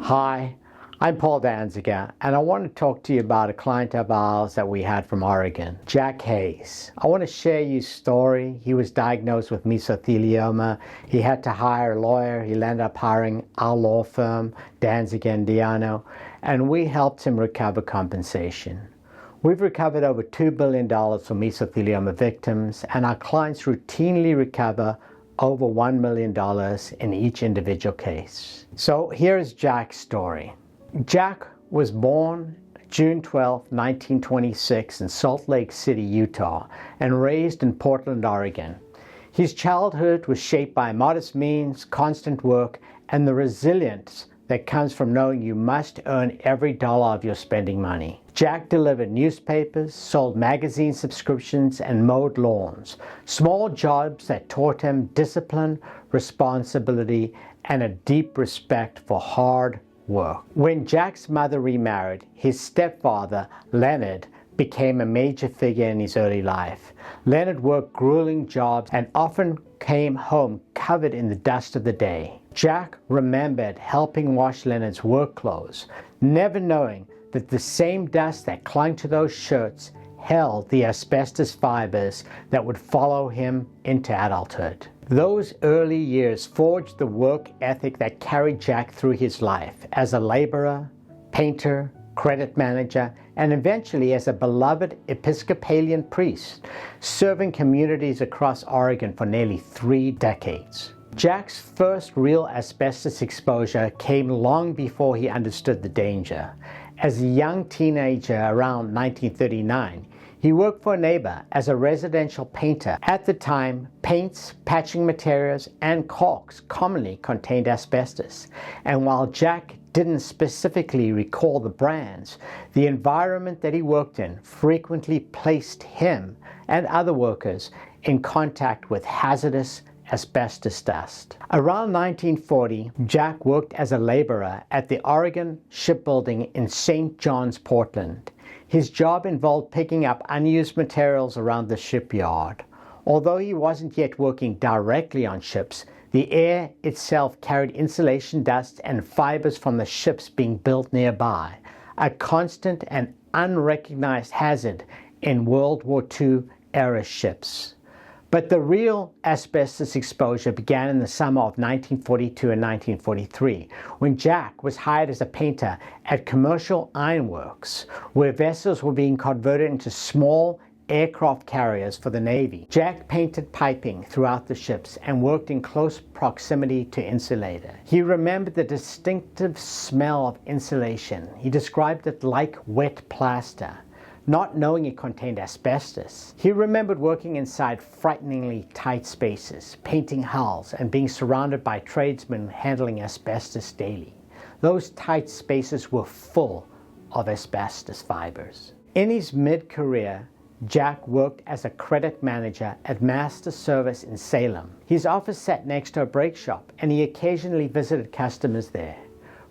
Hi, I'm Paul Danziger, and I want to talk to you about a client of ours that we had from Oregon, Jack Hayes. I want to share his story. He was diagnosed with mesothelioma. He had to hire a lawyer. He ended up hiring our law firm, Danziger De Llano, and we helped him recover compensation. We've recovered over $2 billion for mesothelioma victims, and our clients routinely recover over $1 million in each individual case. So here's Jack's story. Jack was born June 12, 1926 in Salt Lake City, Utah, and raised in Portland, Oregon. His childhood was shaped by modest means, constant work, and the resilience that comes from knowing you must earn every dollar of your spending money. Jack delivered newspapers, sold magazine subscriptions, and mowed lawns. Small jobs that taught him discipline, responsibility, and a deep respect for hard work. When Jack's mother remarried, his stepfather, Leonard, became a major figure in his early life. Leonard worked grueling jobs and often came home covered in the dust of the day. Jack remembered helping wash Leonard's work clothes, never knowing that the same dust that clung to those shirts held the asbestos fibers that would follow him into adulthood. Those early years forged the work ethic that carried Jack through his life as a laborer, painter, credit manager, and eventually as a beloved Episcopalian priest, serving communities across Oregon for nearly 3 decades. Jack's first real asbestos exposure came long before he understood the danger. As a young teenager around 1939, he worked for a neighbor as a residential painter. At the time, paints, patching materials, and caulks commonly contained asbestos. And while Jack didn't specifically recall the brands, the environment that he worked in frequently placed him and other workers in contact with hazardous asbestos dust. Around 1940, Jack worked as a laborer at the Oregon shipbuilding in St. John's, Portland. His job involved picking up unused materials around the shipyard. Although he wasn't yet working directly on ships, the air itself carried insulation dust and fibers from the ships being built nearby, a constant and unrecognized hazard in World War II era ships. But the real asbestos exposure began in the summer of 1942 and 1943, when Jack was hired as a painter at commercial ironworks, where vessels were being converted into small aircraft carriers for the Navy. Jack painted piping throughout the ships and worked in close proximity to insulator. He remembered the distinctive smell of insulation. He described it like wet plaster, not knowing it contained asbestos. He remembered working inside frighteningly tight spaces, painting hulls, and being surrounded by tradesmen handling asbestos daily. Those tight spaces were full of asbestos fibers. In his mid-career, Jack worked as a credit manager at Master Service in Salem. His office sat next to a brake shop, and he occasionally visited customers there.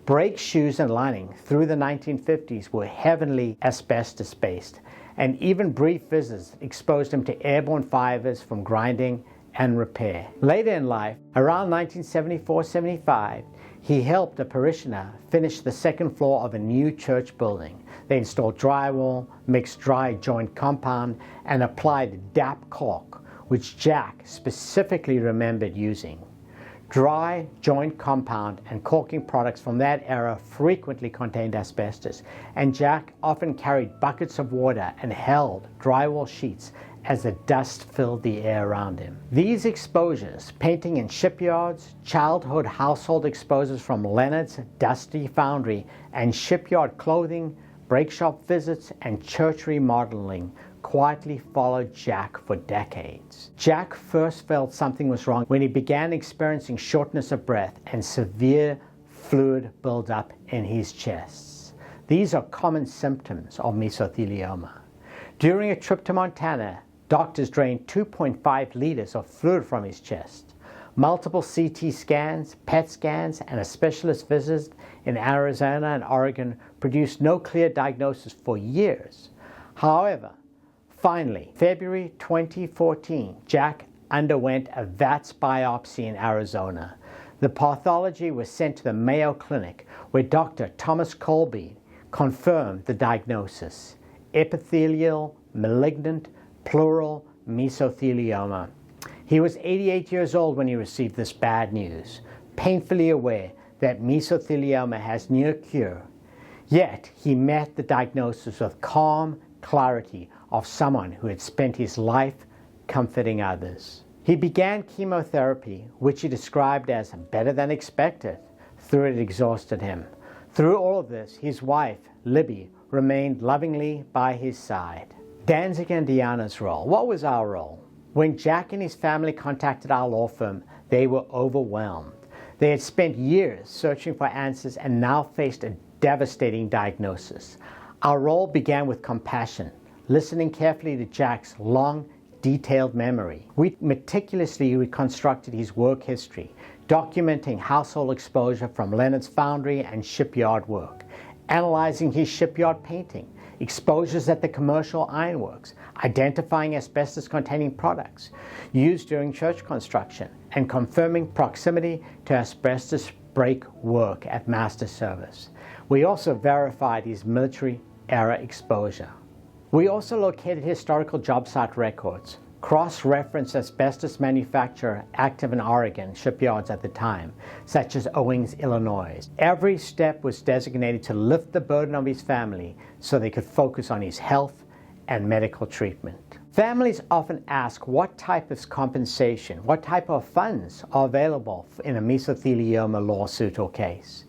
Brake shoes and lining through the 1950s were heavily asbestos-based, and even brief visits exposed him to airborne fibers from grinding and repair. Later in life, around 1974-75, he helped a parishioner finish the second floor of a new church building. They installed drywall, mixed dry joint compound, and applied DAP caulk, which Jack specifically remembered using. Dry joint compound and caulking products from that era frequently contained asbestos, and Jack often carried buckets of water and held drywall sheets as the dust filled the air around him. These exposures, painting in shipyards, childhood household exposures from Leonard's dusty foundry, and shipyard clothing, brake shop visits, and church remodeling quietly followed Jack for decades. Jack first felt something was wrong when he began experiencing shortness of breath and severe fluid buildup in his chest. These are common symptoms of mesothelioma. During a trip to Montana, doctors drained 2.5 liters of fluid from his chest. Multiple CT scans, PET scans, and a specialist visit in Arizona and Oregon produced no clear diagnosis for years. However, finally, February 2014, Jack underwent a VATS biopsy in Arizona. The pathology was sent to the Mayo Clinic, where Dr. Thomas Colby confirmed the diagnosis: epithelial, malignant, pleural mesothelioma. He was 88 years old when he received this bad news, painfully aware that mesothelioma has no cure. Yet he met the diagnosis with calm clarity of someone who had spent his life comforting others. He began chemotherapy, which he described as better than expected, though it exhausted him. Through all of this, his wife, Libby, remained lovingly by his side. Danziger De Llano's role. What was our role? When Jack and his family contacted our law firm, they were overwhelmed. They had spent years searching for answers and now faced a devastating diagnosis. Our role began with compassion, listening carefully to Jack's long, detailed memory. We meticulously reconstructed his work history, documenting household exposure from Leonard's foundry and shipyard work, analyzing his shipyard painting, exposures at the commercial ironworks, identifying asbestos-containing products used during church construction, and confirming proximity to asbestos break work at master service. We also verified his military-era exposure. We also located historical job site records, cross-referenced asbestos manufacturer active in Oregon shipyards at the time, such as Owings, Illinois. Every step was designated to lift the burden of his family so they could focus on his health and medical treatment. Families often ask what type of compensation, what type of funds are available in a mesothelioma lawsuit or case.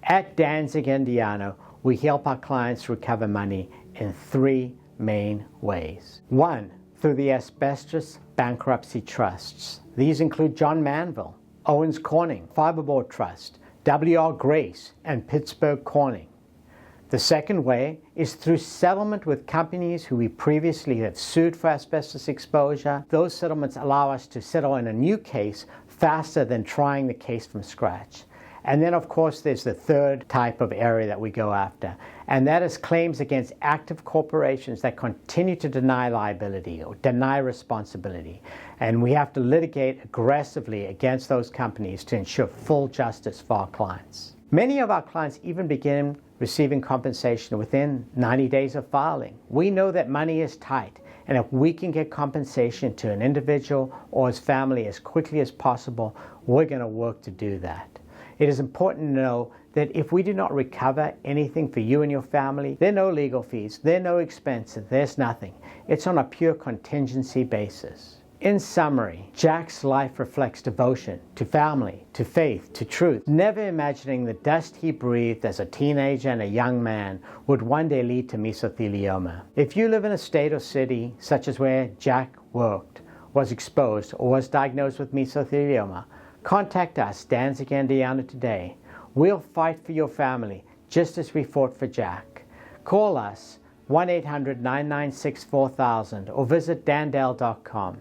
At Danziger De Llano, we help our clients recover money in three main ways. One, through the asbestos bankruptcy trusts. These include John Manville, Owens Corning, Fiberboard Trust, W.R. Grace, and Pittsburgh Corning. The second way is through settlement with companies who we previously have sued for asbestos exposure. Those settlements allow us to settle in a new case faster than trying the case from scratch. And then, of course, there's the third type of area that we go after, and that is claims against active corporations that continue to deny liability or deny responsibility. And we have to litigate aggressively against those companies to ensure full justice for our clients. Many of our clients even begin receiving compensation within 90 days of filing. We know that money is tight, and if we can get compensation to an individual or his family as quickly as possible, we're going to work to do that. It is important to know that if we do not recover anything for you and your family, there are no legal fees, there are no expenses, there's nothing. It's on a pure contingency basis. In summary, Jack's life reflects devotion to family, to faith, to truth, never imagining the dust he breathed as a teenager and a young man would one day lead to mesothelioma. If you live in a state or city, such as where Jack worked, was exposed, or was diagnosed with mesothelioma, contact us, Danziger De Llano, today. We'll fight for your family, just as we fought for Jack. Call us 1-800-996-4000 or visit dandel.com.